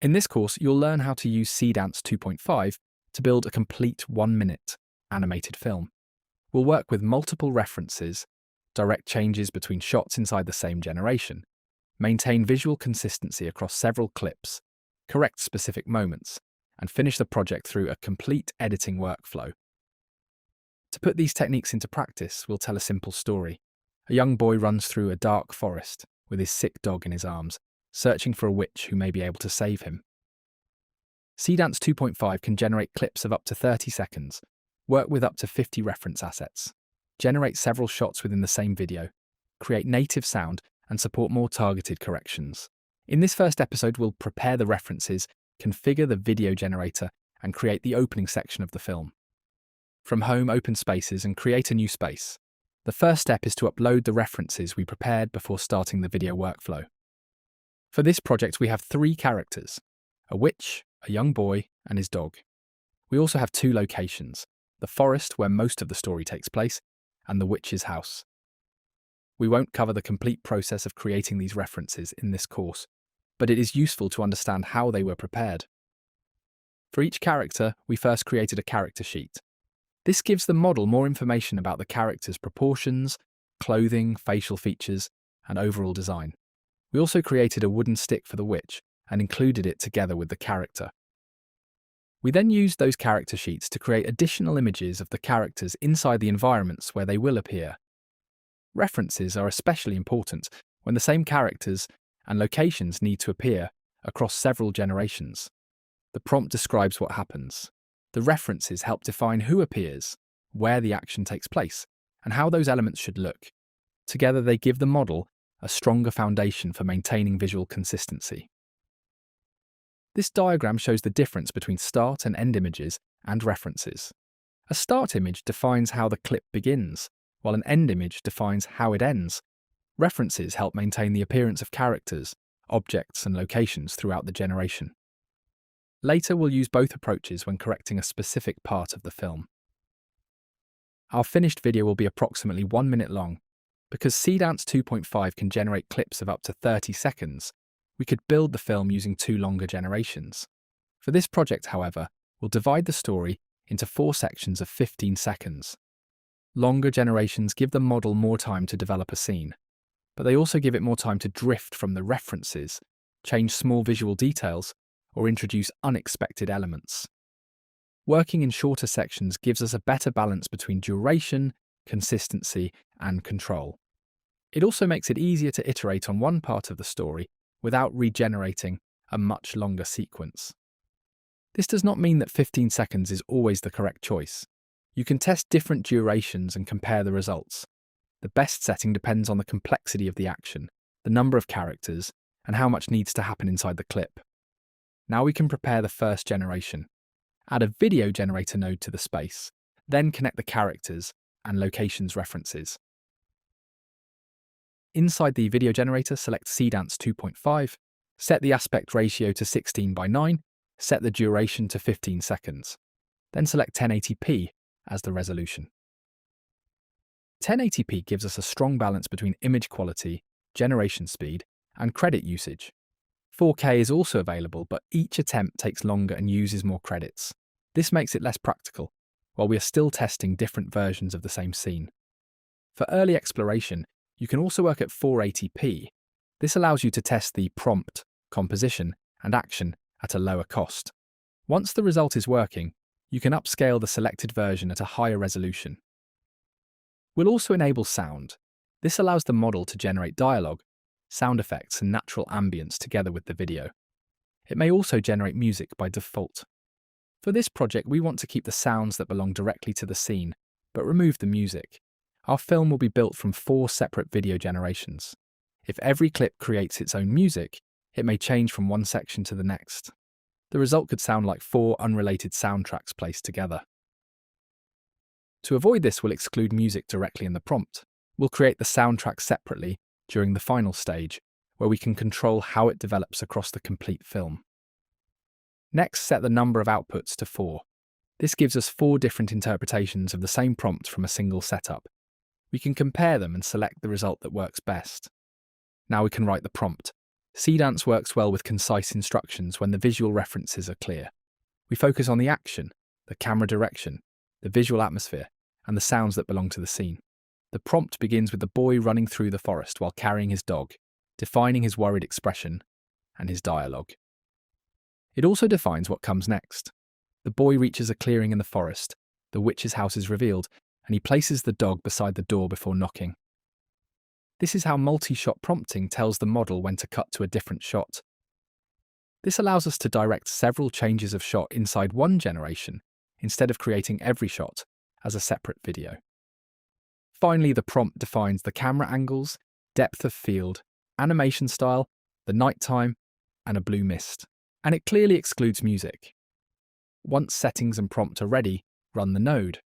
In this course, you'll learn how to use Seedance 2.5 to build a complete 1-minute animated film. We'll work with multiple references, direct changes between shots inside the same generation, maintain visual consistency across several clips, correct specific moments, and finish the project through a complete editing workflow. To put these techniques into practice, we'll tell a simple story. A young boy runs through a dark forest with his sick dog in his arms, searching for a witch who may be able to save him. Seedance 2.5 can generate clips of up to 30 seconds, work with up to 50 reference assets, generate several shots within the same video, create native sound, and support more targeted corrections. In this first episode, we'll prepare the references, configure the video generator, and create the opening section of the film. From home, open spaces and create a new space. The first step is to upload the references we prepared before starting the video workflow. For this project, we have 3 characters: a witch, a young boy, and his dog. We also have 2 locations: the forest, where most of the story takes place, and the witch's house. We won't cover the complete process of creating these references in this course, but it is useful to understand how they were prepared. For each character, we first created a character sheet. This gives the model more information about the character's proportions, clothing, facial features, and overall design. We also created a wooden stick for the witch and included it together with the character. We then used those character sheets to create additional images of the characters inside the environments where they will appear. References are especially important when the same characters and locations need to appear across several generations. The prompt describes what happens. The references help define who appears, where the action takes place, and how those elements should look. Together, they give the model a stronger foundation for maintaining visual consistency. This diagram shows the difference between start and end images and references. A start image defines how the clip begins, while an end image defines how it ends. References help maintain the appearance of characters, objects, and locations throughout the generation. Later, we'll use both approaches when correcting a specific part of the film. Our finished video will be approximately 1 minute long. Because Seedance 2.5 can generate clips of up to 30 seconds, we could build the film using 2 longer generations. For this project, however, we'll divide the story into 4 sections of 15 seconds. Longer generations give the model more time to develop a scene, but they also give it more time to drift from the references, change small visual details, or introduce unexpected elements. Working in shorter sections gives us a better balance between duration, consistency, and control. It also makes it easier to iterate on one part of the story without regenerating a much longer sequence. This does not mean that 15 seconds is always the correct choice. You can test different durations and compare the results. The best setting depends on the complexity of the action, the number of characters, and how much needs to happen inside the clip. Now we can prepare the first generation. Add a video generator node to the space, then connect the characters and locations references. Inside the video generator, select Seedance 2.5, set the aspect ratio to 16:9, set the duration to 15 seconds. Then select 1080p as the resolution. 1080p gives us a strong balance between image quality, generation speed, and credit usage. 4K is also available, but each attempt takes longer and uses more credits. This makes it less practical, while we are still testing different versions of the same scene. For early exploration, you can also work at 480p. This allows you to test the prompt, composition, and action at a lower cost. Once the result is working, you can upscale the selected version at a higher resolution. We'll also enable sound. This allows the model to generate dialogue, sound effects, and natural ambience together with the video. It may also generate music by default. For this project, we want to keep the sounds that belong directly to the scene, but remove the music. Our film will be built from 4 separate video generations. If every clip creates its own music, it may change from one section to the next. The result could sound like 4 unrelated soundtracks placed together. To avoid this, we'll exclude music directly in the prompt. We'll create the soundtrack separately during the final stage, where we can control how it develops across the complete film. Next, set the number of outputs to 4. This gives us 4 different interpretations of the same prompt from a single setup. We can compare them and select the result that works best. Now we can write the prompt. Seedance works well with concise instructions when the visual references are clear. We focus on the action, the camera direction, the visual atmosphere, and the sounds that belong to the scene. The prompt begins with the boy running through the forest while carrying his dog, defining his worried expression and his dialogue. It also defines what comes next. The boy reaches a clearing in the forest, the witch's house is revealed, and he places the dog beside the door before knocking. This is how multi-shot prompting tells the model when to cut to a different shot. This allows us to direct several changes of shot inside one generation, instead of creating every shot as a separate video. Finally, the prompt defines the camera angles, depth of field, animation style, the nighttime, and a blue mist. And it clearly excludes music. Once settings and prompt are ready, run the node.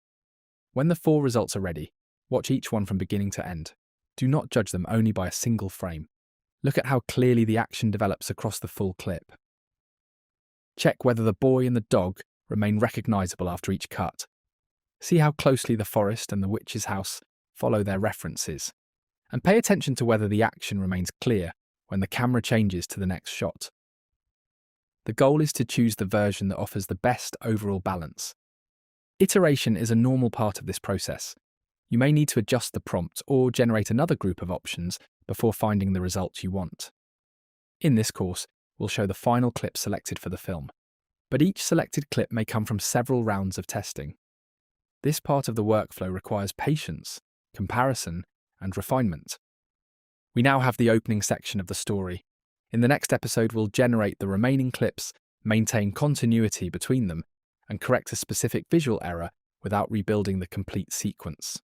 When the 4 results are ready, watch each one from beginning to end. Do not judge them only by a single frame. Look at how clearly the action develops across the full clip. Check whether the boy and the dog remain recognizable after each cut. See how closely the forest and the witch's house follow their references. And pay attention to whether the action remains clear when the camera changes to the next shot. The goal is to choose the version that offers the best overall balance. Iteration is a normal part of this process. You may need to adjust the prompt or generate another group of options before finding the result you want. In this course, we'll show the final clip selected for the film, but each selected clip may come from several rounds of testing. This part of the workflow requires patience, comparison, and refinement. We now have the opening section of the story. In the next episode, we'll generate the remaining clips, maintain continuity between them, and correct a specific visual error without rebuilding the complete sequence.